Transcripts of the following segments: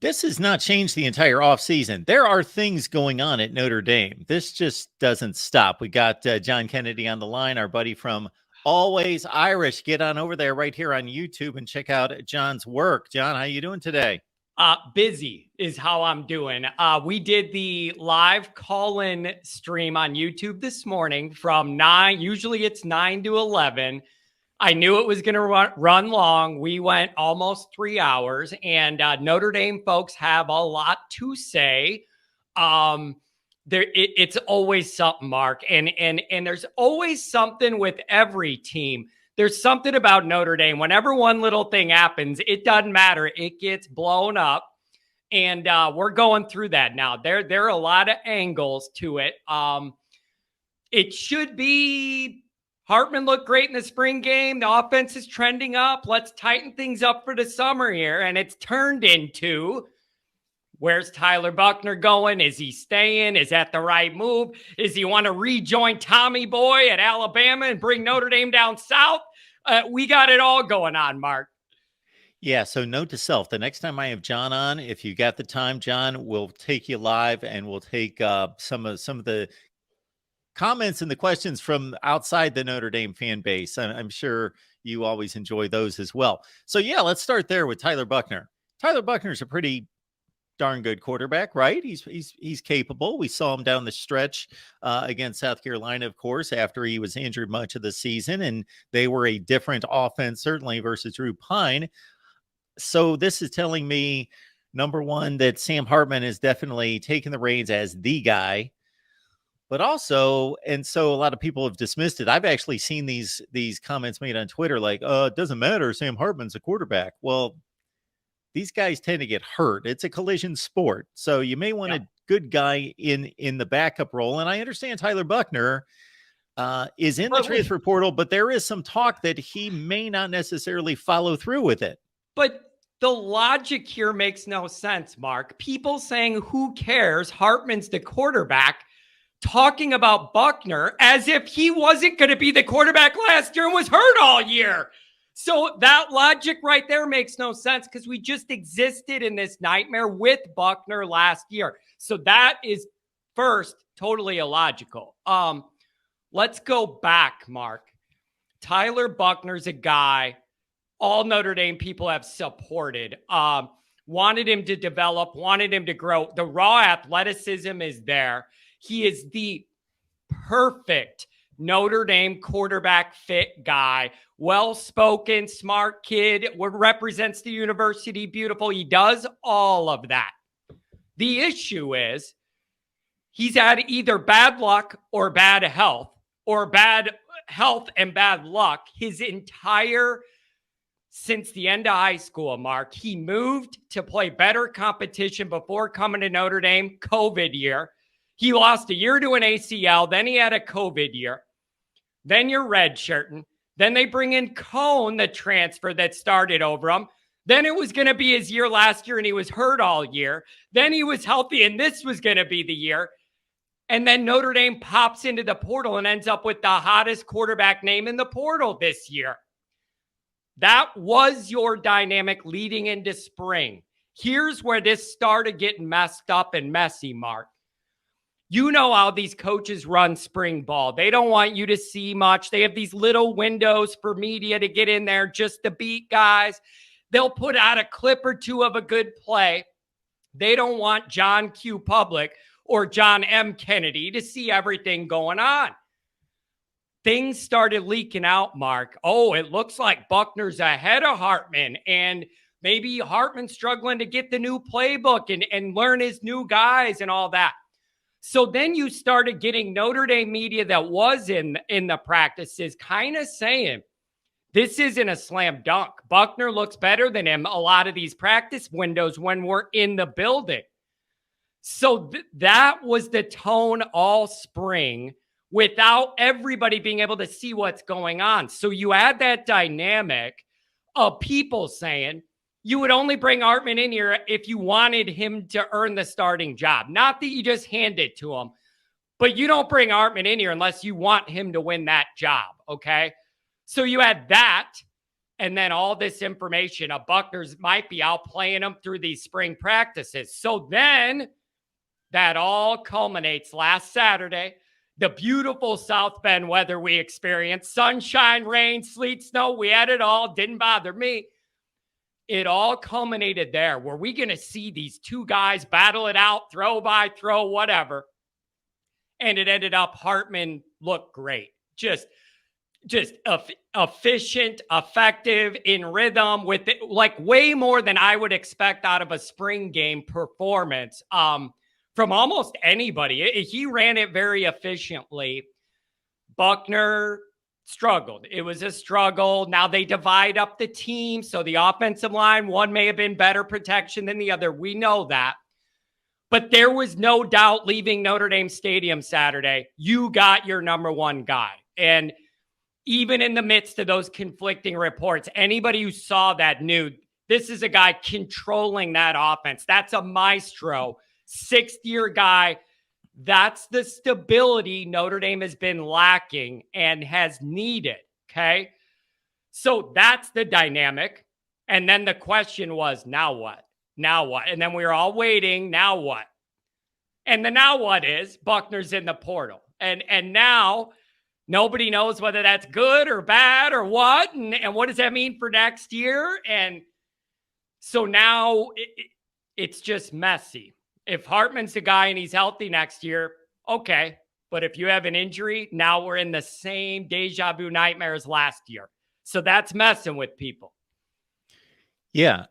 This has not changed the entire offseason. There are things going on at Notre Dame. This just doesn't stop. We got John Kennedy on the line, our buddy from Always Irish. Get on over there right here on YouTube and check out John's work. John, how you doing today? Busy is how I'm doing. We did the live call-in stream on YouTube this morning from 9. Usually it's 9 to 11. I knew it was going to run long. We went almost 3 hours, and Notre Dame folks have a lot to say. It's always something, Mark, and there's always something with every team. There's something about Notre Dame. Whenever one little thing happens, it doesn't matter. It gets blown up, and we're going through that now. There are a lot of angles to it. It should be Hartman looked great in the spring game. The offense is trending up. Let's tighten things up for the summer here, and it's turned into, where's Tyler Buchner going? Is he staying? Is that the right move? Is he want to rejoin Tommy Boy at Alabama and bring Notre Dame down south? We got it all going on, Mark. Yeah, so note to self, the next time I have John on, if you got the time, John, we'll take you live and we'll take some of the comments and the questions from outside the Notre Dame fan base. I'm sure you always enjoy those as well. So, yeah, let's start there with Tyler Buchner. Tyler Buchner's a pretty darn good quarterback, right? He's capable. We saw him down the stretch against South Carolina, of course, after he was injured much of the season, and they were a different offense, certainly, versus Drew Pine. So this is telling me, number one, that Sam Hartman is definitely taking the reins as the guy, but also, and so a lot of people have dismissed it. I've actually seen these comments made on Twitter like, it doesn't matter, Sam Hartman's a quarterback. Well, these guys tend to get hurt. It's a collision sport. So you may want a good guy in the backup role. And I understand Tyler Buchner is in the transfer portal, but there is some talk that he may not necessarily follow through with it. But the logic here makes no sense, Mark. People saying, who cares? Hartman's the quarterback, talking about Buchner as if he wasn't going to be the quarterback last year and was hurt all year. So that logic right there makes no sense because we just existed in this nightmare with Buchner last year. So that is, first, totally illogical. Let's go back, Mark. Tyler Buchner's a guy all Notre Dame people have supported, wanted him to develop, wanted him to grow. The raw athleticism is there. He is the perfect Notre Dame quarterback fit guy, well-spoken, smart kid, represents the university beautiful. He does all of that. The issue is he's had either bad luck or bad health, or bad health and bad luck his entire, since the end of high school, Mark. He moved to play better competition before coming to Notre Dame, COVID year. He lost a year to an ACL. Then he had a COVID year. Then you're redshirting. Then they bring in Cone, the transfer that started over him. Then it was going to be his year last year, and he was hurt all year. Then he was healthy, and this was going to be the year. And then Notre Dame pops into the portal and ends up with the hottest quarterback name in the portal this year. That was your dynamic leading into spring. Here's where this started getting messed up and messy, Mark. You know how these coaches run spring ball. They don't want you to see much. They have these little windows for media to get in there just to beat guys. They'll put out a clip or two of a good play. They don't want John Q. Public or John M. Kennedy to see everything going on. Things started leaking out, Mark. Oh, it looks like Buchner's ahead of Hartman, and maybe Hartman's struggling to get the new playbook and learn his new guys and all that. So then you started getting Notre Dame media that was in the practices kind of saying, this isn't a slam dunk. Buchner looks better than him a lot of these practice windows when we're in the building. So that was the tone all spring without everybody being able to see what's going on. So you add that dynamic of people saying, you would only bring Hartman in here if you wanted him to earn the starting job. Not that you just hand it to him, but you don't bring Hartman in here unless you want him to win that job, okay? So you had that, And then all this information of Buchner's might be out playing them through these spring practices. So then that all culminates last Saturday. The beautiful South Bend weather we experienced, sunshine, rain, sleet, snow, we had it all, didn't bother me. It all culminated there. Were we going to see these two guys battle it out, throw by throw, whatever? And it ended up Hartman looked great. Just efficient, effective, in rhythm, with it, like way more than I would expect out of a spring game performance. From almost anybody. He ran it very efficiently. Buchner struggled. It was a struggle. Now they divide up the team. So the offensive line, one may have been better protection than the other. We know that. But there was no doubt leaving Notre Dame Stadium Saturday, you got your number one guy. And even in the midst of those conflicting reports, anybody who saw that knew this is a guy controlling that offense. That's a maestro. Sixth-year guy. That's the stability Notre Dame has been lacking and has needed, okay? So that's the dynamic. And then the question was, now what? Now what? And then we were all waiting, now what? And the now what is Buchner's in the portal. And now nobody knows whether that's good or bad or what. And what does that mean for next year? And so now it's just messy. If Hartman's the guy and he's healthy next year, okay. But if you have an injury, now we're in the same deja vu nightmare as last year. So that's messing with people. Yeah.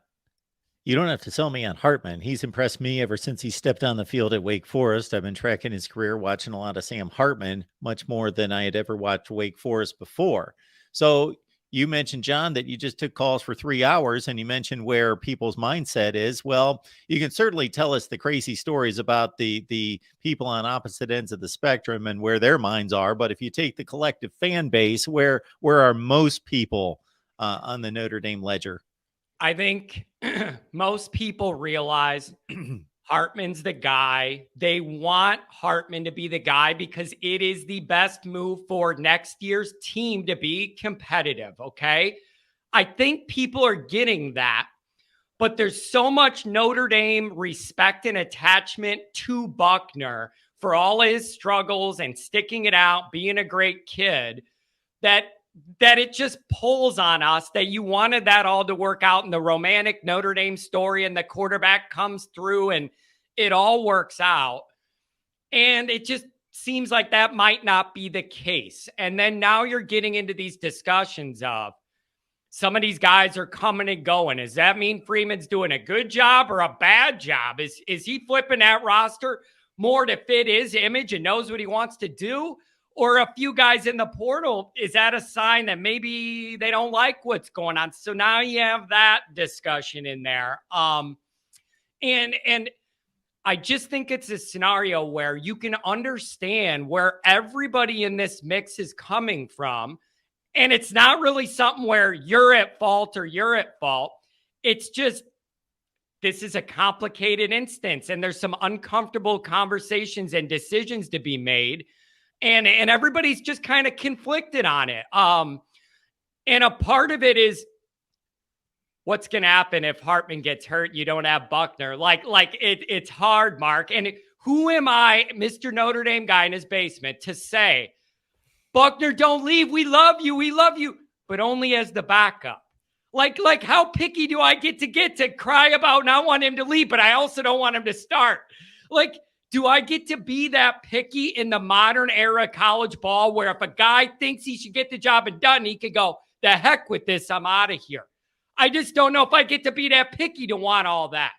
You don't have to sell me on Hartman. He's impressed me ever since he stepped on the field at Wake Forest. I've been tracking his career, watching a lot of Sam Hartman, much more than I had ever watched Wake Forest before. So you mentioned, John, that you just took calls for 3 hours, and you mentioned where people's mindset is. Well, you can certainly tell us the crazy stories about the people on opposite ends of the spectrum and where their minds are. But if you take the collective fan base, where are most people on the Notre Dame ledger? I think most people realize Hartman's the guy. They want Hartman to be the guy because it is the best move for next year's team to be competitive, okay? I think people are getting that, but there's so much Notre Dame respect and attachment to Buchner for all his struggles and sticking it out, being a great kid, that it just pulls on us that you wanted that all to work out in the romantic Notre Dame story, and the quarterback comes through and it all works out. And it just seems like that might not be the case. And then now you're getting into these discussions of some of these guys are coming and going. Does that mean Freeman's doing a good job or a bad job? Is he flipping that roster more to fit his image and knows what he wants to do? Or a few guys in the portal, is that a sign that maybe they don't like what's going on? So now you have that discussion in there. And I just think it's a scenario where you can understand where everybody in this mix is coming from. And it's not really something where you're at fault or you're at fault. It's just, this is a complicated instance, and there's some uncomfortable conversations and decisions to be made. And everybody's just kind of conflicted on it. And a part of it is what's going to happen if Hartman gets hurt? You don't have Buchner. It's hard, Mark. And who am I, Mr. Notre Dame guy in his basement, to say, Buchner, don't leave. We love you, but only as the backup. Like how picky do I get to cry about not wanting him to leave, but I also don't want him to start? Do I get to be that picky in the modern era college ball where if a guy thinks he should get the job and done, he could go, the heck with this, I'm out of here. I just don't know if I get to be that picky to want all that.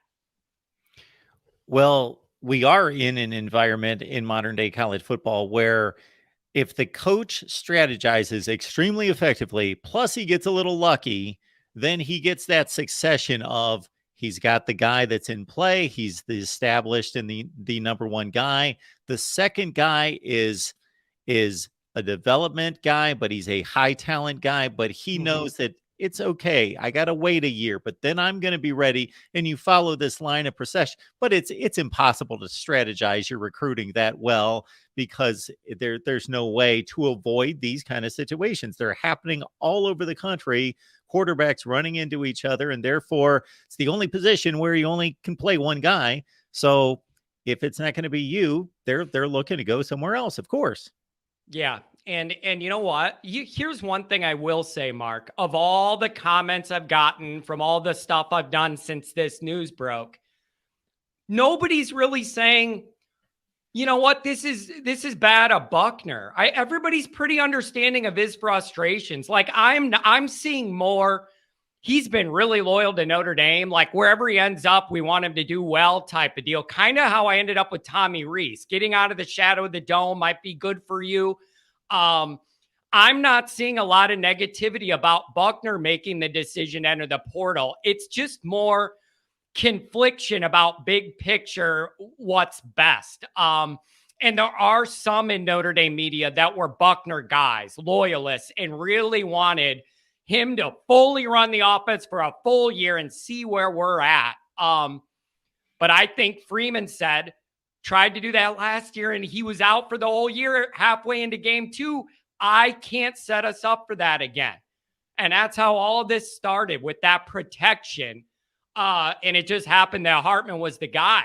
Well, we are in an environment in modern day college football where if the coach strategizes extremely effectively, plus he gets a little lucky, then he gets that succession of, he's got the guy that's in play. He's the established and the number one guy. The second guy is a development guy, but he's a high talent guy, but he knows that it's okay. I got to wait a year, but then I'm going to be ready. And you follow this line of procession, but it's impossible to strategize your recruiting that well because there's no way to avoid these kind of situations. They're happening all over the country quarterbacks running into each other, and therefore it's the only position where you only can play one guy. So if it's not going to be you, they're looking to go somewhere else, of course. Yeah. And you know what? Here's one thing I will say, Mark. Of all the comments I've gotten from all the stuff I've done since this news broke, nobody's really saying, you know what, this is bad of Buchner. Everybody's pretty understanding of his frustrations. Like I'm seeing more. He's been really loyal to Notre Dame. Like wherever he ends up, we want him to do well type of deal. Kind of how I ended up with Tommy Rees. Getting out of the shadow of the dome might be good for you. I'm not seeing a lot of negativity about Buchner making the decision to enter the portal. It's just more confliction about big picture, what's best. And there are some in Notre Dame media that were Buchner guys, loyalists, and really wanted him to fully run the offense for a full year and see where we're at. But I think Freeman tried to do that last year, and he was out for the whole year halfway into game 2. I can't set us up for that again. And that's how all of this started, with that protection. And it just happened that Hartman was the guy.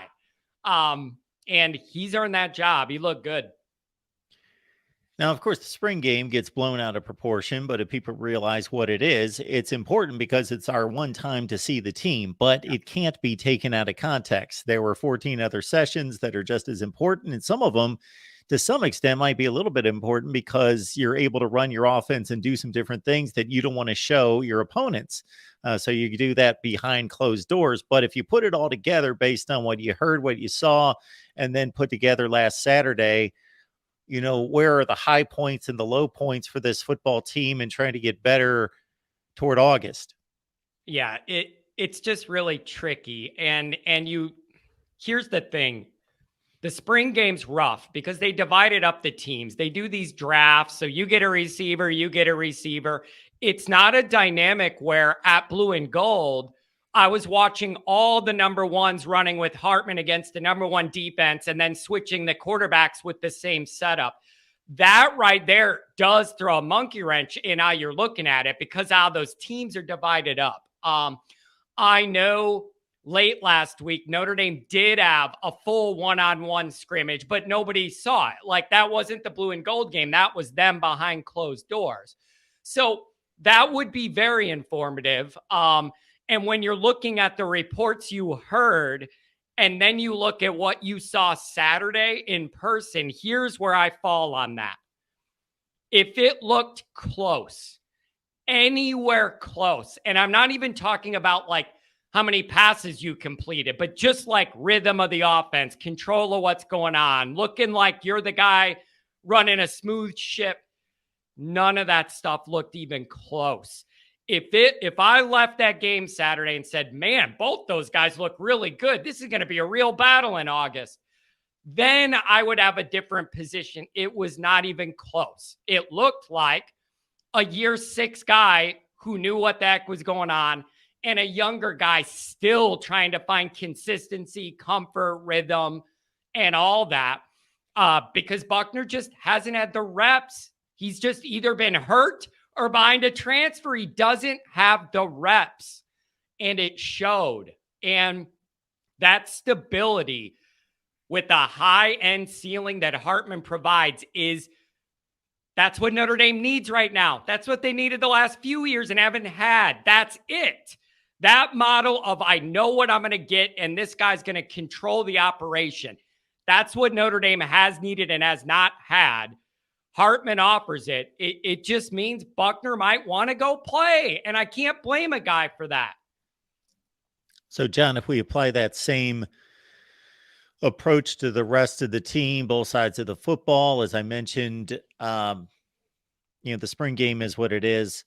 And he's earned that job. He looked good. Now, of course, the spring game gets blown out of proportion, but if people realize what it is, it's important because it's our one time to see the team, but it can't be taken out of context. There were 14 other sessions that are just as important, and some of them, to some extent, might be a little bit important because you're able to run your offense and do some different things that you don't want to show your opponents. So you do that behind closed doors. But if you put it all together based on what you heard, what you saw, and then put together last Saturday, you know, where are the high points and the low points for this football team and trying to get better toward August? Yeah, it's just really tricky. And here's the thing. The spring game's rough because they divided up the teams. They do these drafts. So you get a receiver, you get a receiver. It's not a dynamic where at Blue and Gold, I was watching all the number ones running with Hartman against the number one defense and then switching the quarterbacks with the same setup. That right there does throw a monkey wrench in how you're looking at it because how those teams are divided up. I know late last week, Notre Dame did have a full one-on-one scrimmage, but nobody saw it. Like that wasn't the Blue and Gold game. That was them behind closed doors. So that would be very informative. And when you're looking at the reports you heard, and then you look at what you saw Saturday in person, here's where I fall on that. If it looked close, anywhere close, and I'm not even talking about like how many passes you completed, but just like rhythm of the offense, control of what's going on, looking like you're the guy running a smooth ship, none of that stuff looked even close. If I left that game Saturday and said, man, both those guys look really good, this is going to be a real battle in August, then I would have a different position. It was not even close. It looked like a year 6 guy who knew what the heck was going on and a younger guy still trying to find consistency, comfort, rhythm, and all that because Buchner just hasn't had the reps. He's just either been hurt or behind a transfer. He doesn't have the reps, and it showed. And that stability with the high-end ceiling that Hartman provides that's what Notre Dame needs right now. That's what they needed the last few years and haven't had. That's it. That model of I know what I'm going to get, and this guy's going to control the operation. That's what Notre Dame has needed and has not had. Hartman offers it. It just means Buchner might want to go play, and I can't blame a guy for that. So, John, if we apply that same approach to the rest of the team, both sides of the football, as I mentioned, the spring game is what it is.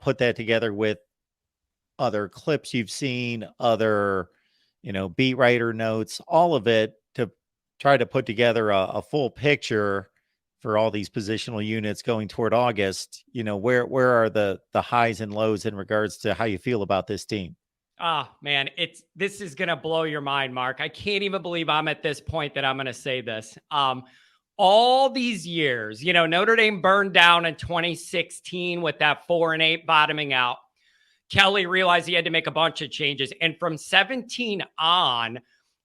Put that together with other clips you've seen, other, beat writer notes, all of it to try to put together a full picture for all these positional units going toward August. Where are the highs and lows in regards to how you feel about this team? Man, this is going to blow your mind, Mark. I can't even believe I'm at this point that I'm going to say this. All these years, Notre Dame burned down in 2016 with that 4-8 bottoming out. Kelly realized he had to make a bunch of changes. And from 17 on,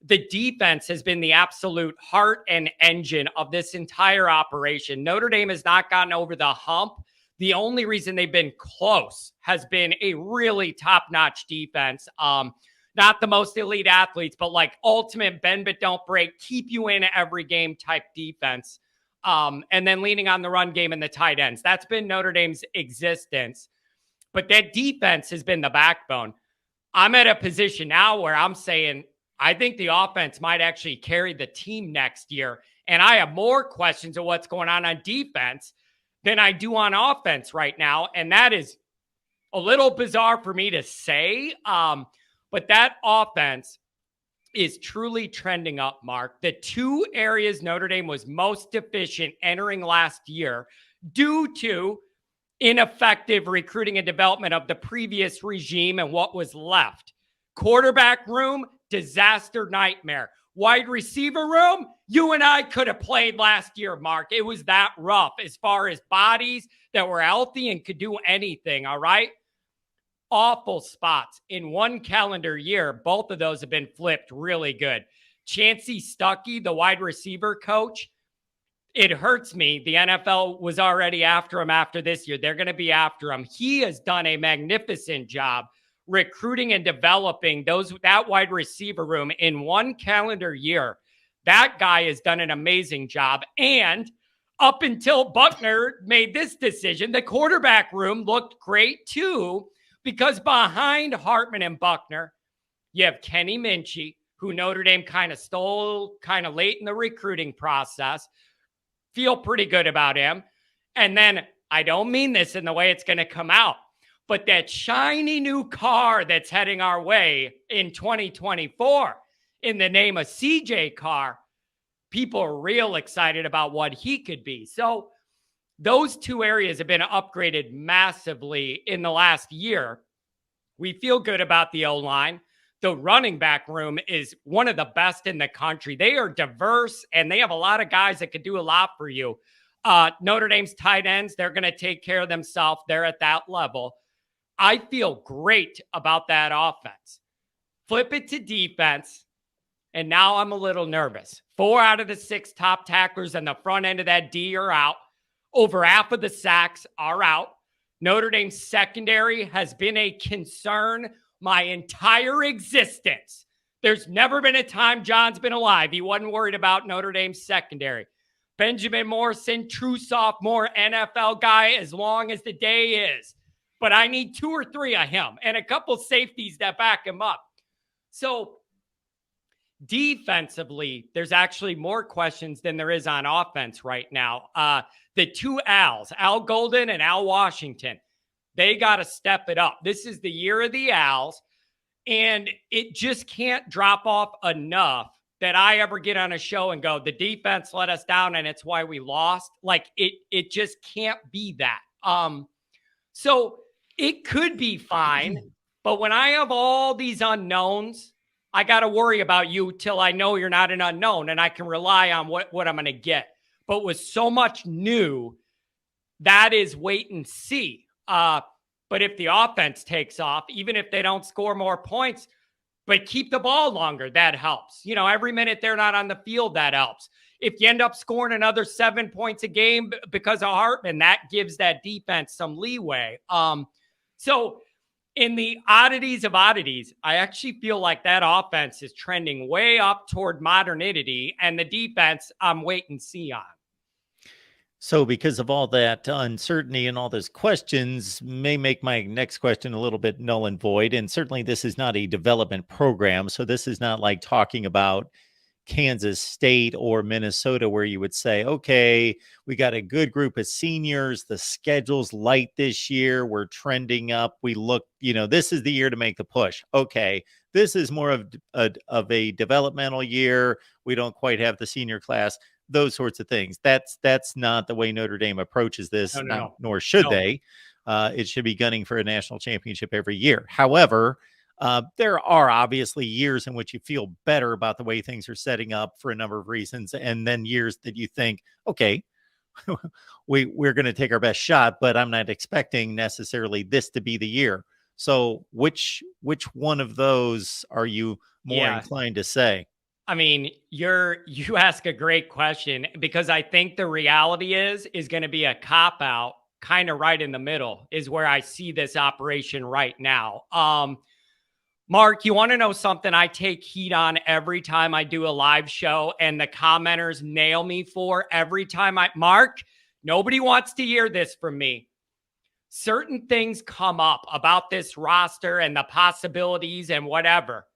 the defense has been the absolute heart and engine of this entire operation. Notre Dame has not gotten over the hump. The only reason they've been close has been a really top-notch defense. Not the most elite athletes, but like ultimate bend but don't break, keep you in every game type defense. And then leaning on the run game and the tight ends. That's been Notre Dame's existence. But that defense has been the backbone. I'm at a position now where I'm saying I think the offense might actually carry the team next year. And I have more questions of what's going on defense than I do on offense right now. And that is a little bizarre for me to say. But that offense is truly trending up, Mark. The two areas Notre Dame was most deficient entering last year due to ineffective recruiting and development of the previous regime and what was left. Quarterback room, disaster nightmare. Wide receiver room, you and I could have played last year, Mark. It was that rough as far as bodies that were healthy and could do anything, all right? Awful spots. In one calendar year, both of those have been flipped really good. Chancey Stuckey, the wide receiver coach, it hurts me. The NFL was already after him after this year. They're going to be after him. He has done a magnificent job recruiting and developing that wide receiver room in one calendar year. That guy has done an amazing job. And up until Buchner made this decision, the quarterback room looked great too, because behind Hartman and Buchner, you have Kenny Minchie, who Notre Dame kind of stole kind of late in the recruiting process. Feel pretty good about him. And then I don't mean this in the way it's going to come out, but that shiny new car that's heading our way in 2024 in the name of CJ Carr, people are real excited about what he could be. So those two areas have been upgraded massively in the last year. We feel good about the O-line. The running back room is one of the best in the country. They are diverse, and they have a lot of guys that could do a lot for you. Notre Dame's tight ends, they're going to take care of themselves. They're at that level. I feel great about that offense. Flip it to defense, and now I'm a little nervous. 4 out of the 6 top tacklers on the front end of that D are out. Over half of the sacks are out. Notre Dame's secondary has been a concern my entire existence. There's never been a time John's been alive he wasn't worried about Notre Dame's secondary. Benjamin Morrison, true sophomore NFL guy as long as the day is. But I need 2 or 3 of him and a couple safeties that back him up. So defensively, there's actually more questions than there is on offense right now. The 2 Als, Al Golden and Al Washington, they got to step it up. This is the year of the Als, and it just can't drop off enough that I ever get on a show and go, the defense let us down and it's why we lost. Like it just can't be that. So it could be fine, but when I have all these unknowns, I got to worry about you till I know you're not an unknown and I can rely on what I'm going to get. But with so much new, that is wait and see. But if the offense takes off, even if they don't score more points, but keep the ball longer, that helps. You know, every minute they're not on the field, that helps. If you end up scoring another 7 points a game because of Hartman, that gives that defense some leeway. So in the oddities of oddities, I actually feel like that offense is trending way up toward modernity, and the defense I'm wait and see on. So because of all that uncertainty and all those questions may make my next question a little bit null and void. And certainly this is not a development program. So this is not like talking about Kansas State or Minnesota where you would say, okay, we got a good group of seniors. The schedule's light this year. We're trending up. We look, this is the year to make the push. Okay. This is more of a developmental year. We don't quite have the senior class. Those sorts of things. That's not the way Notre Dame approaches this, No. Nor should they. It should be gunning for a national championship every year. However, there are obviously years in which you feel better about the way things are setting up for a number of reasons, and then years that you think, okay, we're going to take our best shot, but I'm not expecting necessarily this to be the year. So which one of those are you more Yeah. inclined to say? I mean, you ask a great question because I think the reality is going to be a cop out kind of right in the middle is where I see this operation right now. Mark, you want to know something I take heat on every time I do a live show and the commenters nail me for every time Mark, nobody wants to hear this from me. Certain things come up about this roster and the possibilities and whatever.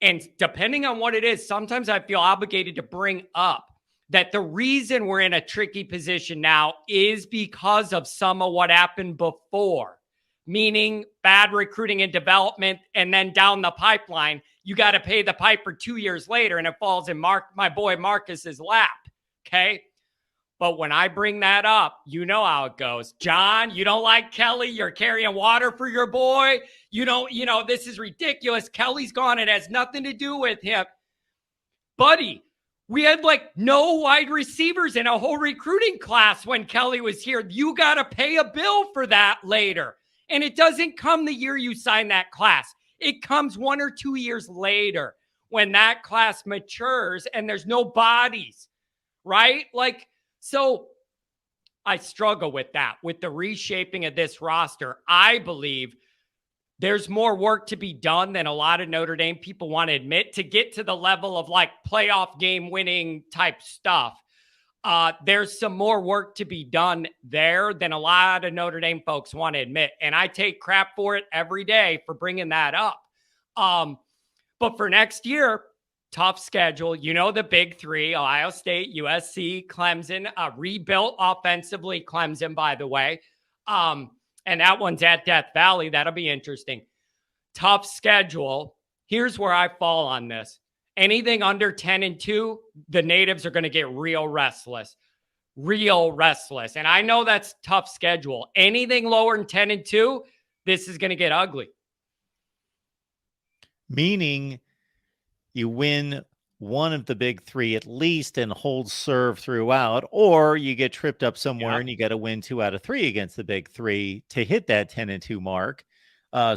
And depending on what it is, sometimes I feel obligated to bring up that the reason we're in a tricky position now is because of some of what happened before, meaning bad recruiting and development. And then down the pipeline, you got to pay the piper 2 years later and it falls in my boy Marcus's lap. Okay. But when I bring that up, you know how it goes. John, you don't like Kelly. You're carrying water for your boy. This is ridiculous. Kelly's gone. It has nothing to do with him. Buddy, we had like no wide receivers in a whole recruiting class when Kelly was here. You got to pay a bill for that later. And it doesn't come the year you sign that class. It comes 1 or 2 years later when that class matures and there's no bodies, right? So I struggle with that, with the reshaping of this roster. I believe there's more work to be done than a lot of Notre Dame people want to admit to get to the level of like playoff game winning type stuff. There's some more work to be done there than a lot of Notre Dame folks want to admit. And I take crap for it every day for bringing that up. But for next year, tough schedule. You know, the big three, Ohio State, USC, Clemson, rebuilt offensively. Clemson, by the way. And that one's at Death Valley. That'll be interesting. Tough schedule. Here's where I fall on this. Anything under 10-2, the natives are going to get real restless. And I know that's tough schedule. Anything lower than 10-2, this is going to get ugly. Meaning you win one of the big three at least and hold serve throughout, or you get tripped up somewhere and you got to win 2 out of 3 against the big three to hit that 10-2 mark.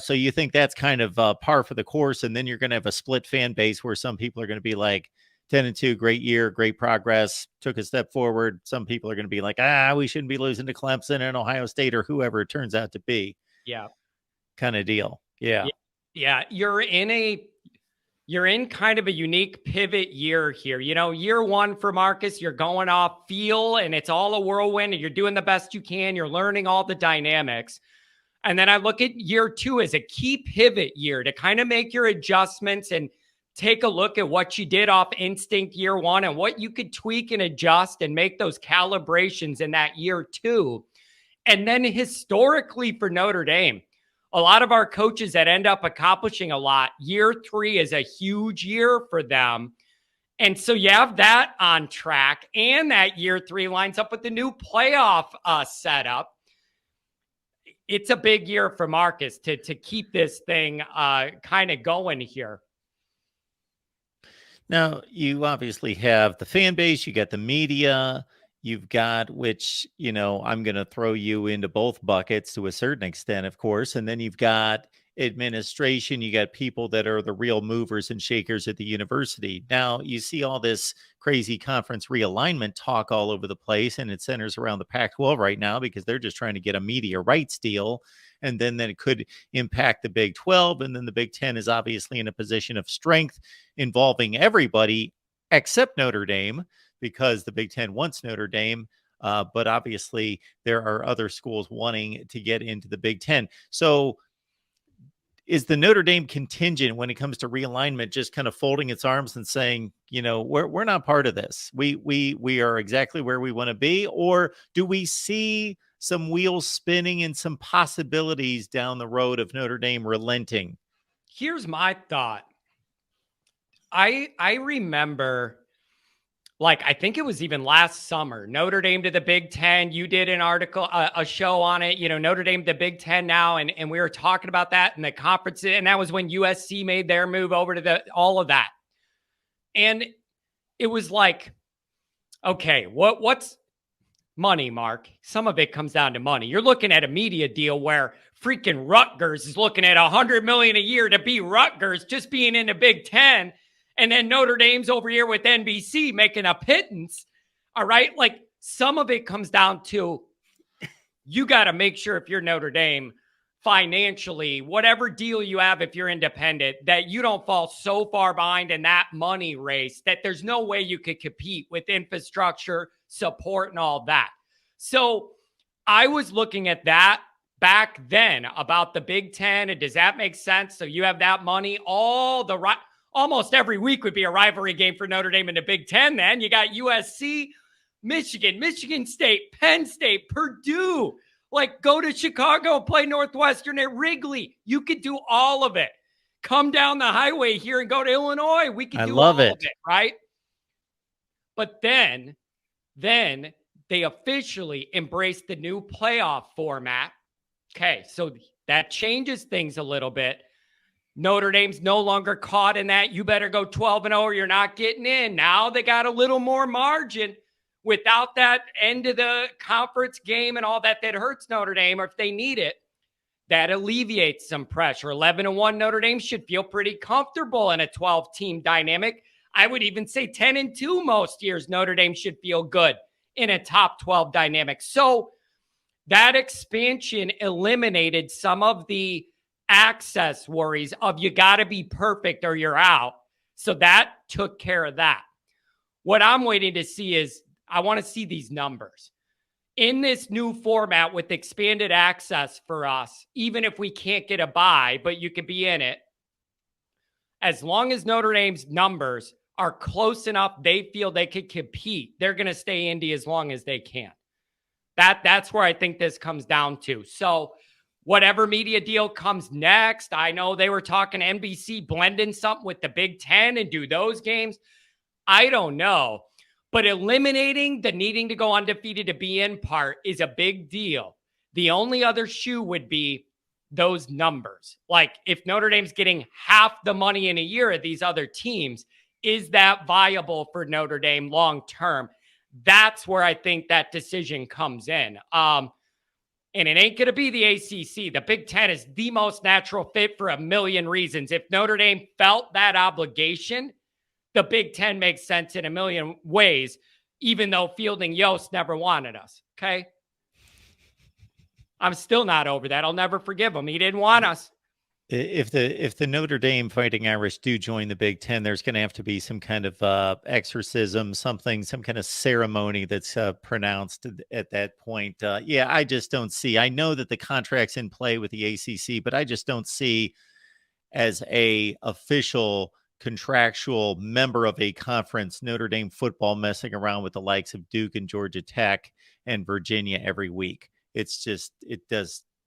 So you think that's kind of par for the course, and then you're going to have a split fan base where some people are going to be like 10-2, great year, great progress, took a step forward. Some people are going to be like, we shouldn't be losing to Clemson and Ohio State or whoever it turns out to be. Yeah. Kind of deal. Yeah. Yeah. You're in kind of a unique pivot year here. You know, year one for Marcus, you're going off feel and it's all a whirlwind and you're doing the best you can. You're learning all the dynamics. And then I look at year 2 as a key pivot year to kind of make your adjustments and take a look at what you did off instinct year 1 and what you could tweak and adjust and make those calibrations in that year 2. And then historically for Notre Dame, a lot of our coaches that end up accomplishing a lot, year 3 is a huge year for them. And so you have that on track, and that year 3 lines up with the new playoff setup. It's a big year for Marcus to keep this thing kind of going here. Now, you obviously have the fan base, you got the media, you've got, which, I'm going to throw you into both buckets to a certain extent, of course. And then you've got administration, you got people that are the real movers and shakers at the university. Now, you see all this crazy conference realignment talk all over the place, and it centers around the Pac-12 right now because they're just trying to get a media rights deal. And then it could impact the Big 12. And then the Big 10 is obviously in a position of strength involving everybody except Notre Dame, because the Big 10 wants Notre Dame. But obviously there are other schools wanting to get into the Big 10. So is the Notre Dame contingent when it comes to realignment just kind of folding its arms and saying, we're not part of this. We are exactly where we want to be? Or do we see some wheels spinning and some possibilities down the road of Notre Dame relenting? Here's my thought. I remember, I think it was even last summer, Notre Dame to the Big 10. You did an article, a show on it, Notre Dame to the Big 10 now. And we were talking about that in the conference. And that was when USC made their move over to all of that. And it was like, okay, what's money, Mark? Some of it comes down to money. You're looking at a media deal where freaking Rutgers is looking at $100 million a year to be Rutgers just being in the Big Ten. And then Notre Dame's over here with NBC making a pittance. All right. Like some of it comes down to you got to make sure if you're Notre Dame financially, whatever deal you have, if you're independent, that you don't fall so far behind in that money race that there's no way you could compete with infrastructure, support, and all that. So I was looking at that back then about the Big Ten. And does that make sense? So you have that money, almost every week would be a rivalry game for Notre Dame in the Big Ten. Then you got USC, Michigan, Michigan State, Penn State, Purdue. Like, go to Chicago and play Northwestern at Wrigley. You could do all of it. Come down the highway here and go to Illinois. We could do all of it, right? But then they officially embraced the new playoff format. Okay, so that changes things a little bit. Notre Dame's no longer caught in that. You better go 12-0 or you're not getting in. Now they got a little more margin. Without that end of the conference game and all that hurts Notre Dame, or if they need it, that alleviates some pressure. 11-1 Notre Dame should feel pretty comfortable in a 12-team dynamic. I would even say 10-2 most years Notre Dame should feel good in a top 12 dynamic. So that expansion eliminated some of the access worries of you got to be perfect or you're out. So that took care of that. What I'm waiting to see is I want to see these numbers. In this new format with expanded access for us, even if we can't get a bye, but you can be in it, as long as Notre Dame's numbers are close enough, they feel they could compete, they're going to stay Indy as long as they can. That's where I think this comes down to. So whatever media deal comes next, I know they were talking NBC blending something with the Big Ten and do those games. I don't know. But eliminating the needing to go undefeated to be in part is a big deal. The only other shoe would be those numbers. Like if Notre Dame's getting half the money in a year of these other teams, is that viable for Notre Dame long term? That's where I think that decision comes in. And it ain't going to be the ACC. The Big Ten is the most natural fit for a million reasons. If Notre Dame felt that obligation, the Big Ten makes sense in a million ways, even though Fielding Yost never wanted us. Okay. I'm still not over that. I'll never forgive him. He didn't want us. If the Notre Dame Fighting Irish do join the Big Ten, there's going to have to be some kind of exorcism, some kind of ceremony that's pronounced at that point. Yeah, I just don't see. I know that the contract's in play with the ACC, but I just don't see as a official contractual member of a conference Notre Dame football messing around with the likes of Duke and Georgia Tech and Virginia every week. It's just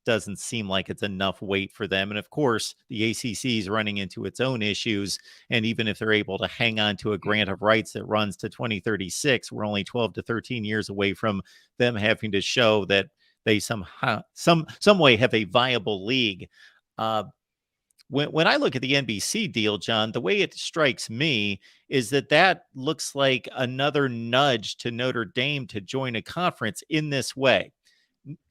doesn't seem like it's enough weight for them. And of course, the ACC is running into its own issues. And even if they're able to hang on to a grant of rights that runs to 2036, we're only 12 to 13 years away from them having to show that they somehow, some way have a viable league. When I look at the NBC deal, John, the way it strikes me is that looks like another nudge to Notre Dame to join a conference in this way.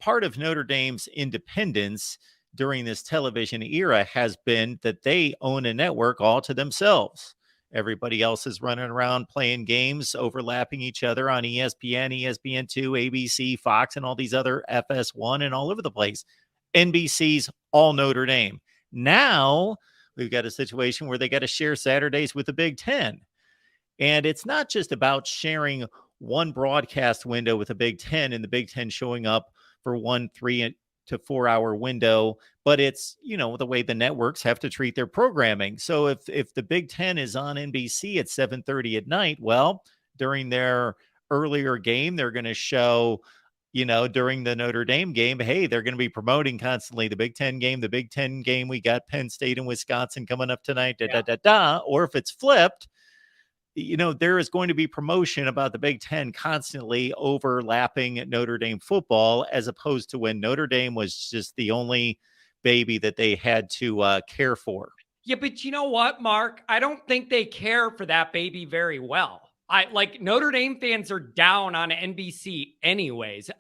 Part of Notre Dame's independence during this television era has been that they own a network all to themselves. Everybody else is running around playing games, overlapping each other on ESPN, ESPN2, ABC, Fox, and all these other FS1 and all over the place. NBC's all Notre Dame. Now we've got a situation where they got to share Saturdays with the Big Ten. And it's not just about sharing one broadcast window with the Big Ten and the Big Ten showing up for 1 3 to 4 hour window, but it's, the way the networks have to treat their programming. So if the Big Ten is on NBC at 7:30 at night, well, during their earlier game, they're going to show, during the Notre Dame game, hey, they're going to be promoting constantly the Big Ten game. We got Penn State and Wisconsin coming up tonight. Or if it's flipped, there is going to be promotion about the Big Ten constantly overlapping Notre Dame football, as opposed to when Notre Dame was just the only baby that they had to care for. Yeah, but you know what, Mark? I don't think they care for that baby very well. Notre Dame fans are down on NBC anyways.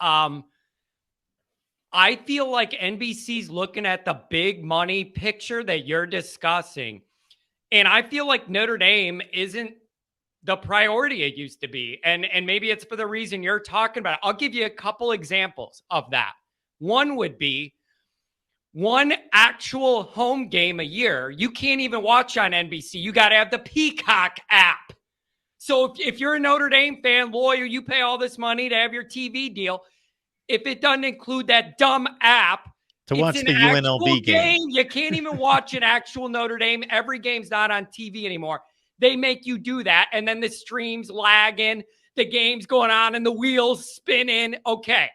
I feel like NBC's looking at the big money picture that you're discussing. And I feel like Notre Dame isn't the priority it used to be. And maybe it's for the reason you're talking about. I'll give you a couple examples of that. One would be one actual home game a year. You can't even watch on NBC. You got to have the Peacock app. So if you're a Notre Dame fan, loyal, you pay all this money to have your TV deal. If it doesn't include that dumb app to watch the UNLV game, you can't even watch an actual Notre Dame. Every game's not on TV anymore. They make you do that, and then the stream's lagging, the game's going on, and the wheels spinning. Okay,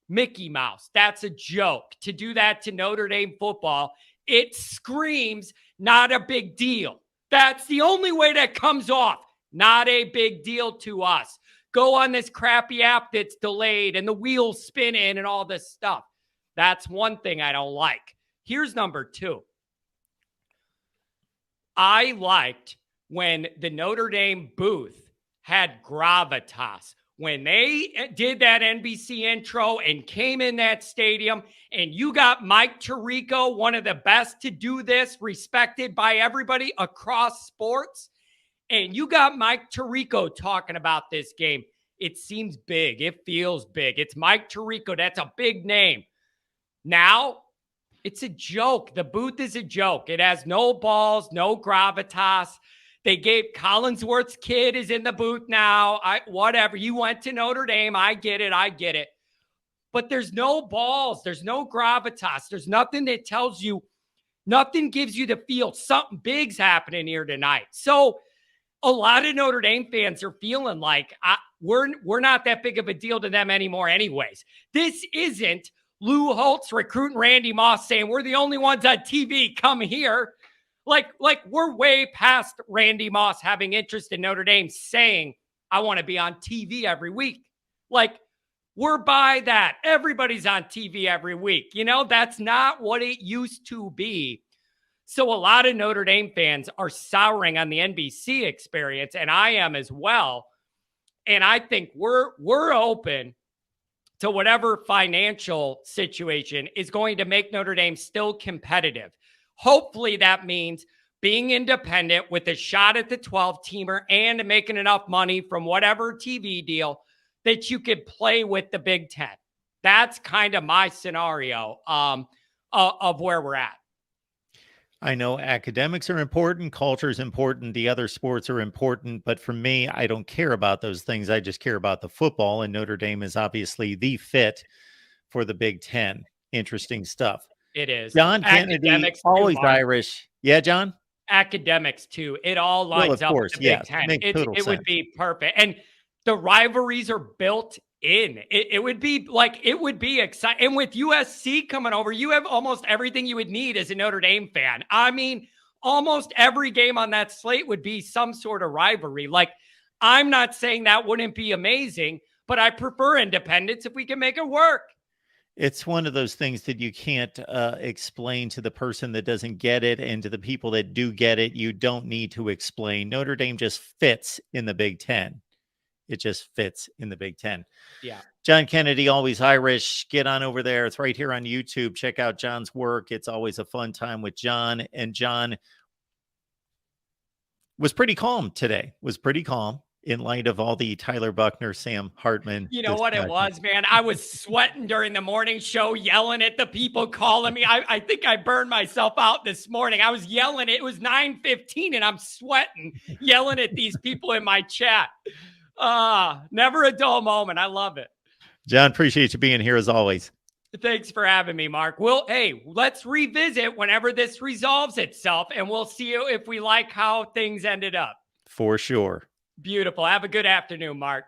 Mickey Mouse, that's a joke. To do that to Notre Dame football, it screams not a big deal. That's the only way that comes off. Not a big deal to us. Go on this crappy app that's delayed and the wheels spinning and all this stuff. That's one thing I don't like. Here's number two. I liked when the Notre Dame booth had gravitas. When they did that NBC intro and came in that stadium, and you got Mike Tirico, one of the best to do this, respected by everybody across sports, and you got Mike Tirico talking about this game. It seems big. It feels big. It's Mike Tirico. That's a big name. Now, it's a joke. The booth is a joke. It has no balls, no gravitas. They gave Collinsworth's kid is in the booth now. Whatever. You went to Notre Dame. I get it. But there's no balls. There's no gravitas. There's nothing that tells you, nothing gives you the feel something big's happening here tonight. So a lot of Notre Dame fans are feeling like we're not that big of a deal to them anymore anyways. This isn't Lou Holtz recruiting Randy Moss saying we're the only ones on TV. Come here. Like we're way past Randy Moss having interest in Notre Dame saying, I want to be on TV every week. Like, we're by that. Everybody's on TV every week. You know, that's not what it used to be. So a lot of Notre Dame fans are souring on the NBC experience, and I am as well. And I think we're open to whatever financial situation is going to make Notre Dame still competitive. Hopefully that means being independent with a shot at the 12-teamer and making enough money from whatever TV deal that you could play with the Big Ten. That's kind of my scenario of where we're at. I know academics are important, culture is important, the other sports are important, but for me, I don't care about those things. I just care about the football, and Notre Dame is obviously the fit for the Big Ten. Interesting stuff. It is. John Kennedy, always Irish. Yeah, John? Academics, too. It all lines up with the Big Ten. It would be perfect. And the rivalries are built in. It would be exciting. And with USC coming over, you have almost everything you would need as a Notre Dame fan. I mean, almost every game on that slate would be some sort of rivalry. Like, I'm not saying that wouldn't be amazing, but I prefer independence if we can make it work. It's one of those things that you can't explain to the person that doesn't get it, and to the people that do get it, you don't need to explain. Notre Dame just fits in the Big Ten. It just fits in the Big Ten. Yeah. John Kennedy, always Irish. Get on over there. It's right here on YouTube. Check out John's work. It's always a fun time with John. And John was pretty calm today. Was pretty calm in light of all the Tyler Buchner, Sam Hartman. You know what it was, man? I was sweating during the morning show, yelling at the people calling me. I think I burned myself out this morning. I was yelling. It was 9:15 and I'm sweating, yelling at these people in my chat. Never a dull moment. I love it. John, appreciate you being here as always. Thanks for having me, Mark. Let's revisit whenever this resolves itself, and we'll see if we like how things ended up. For sure. Beautiful. Have a good afternoon, Mark.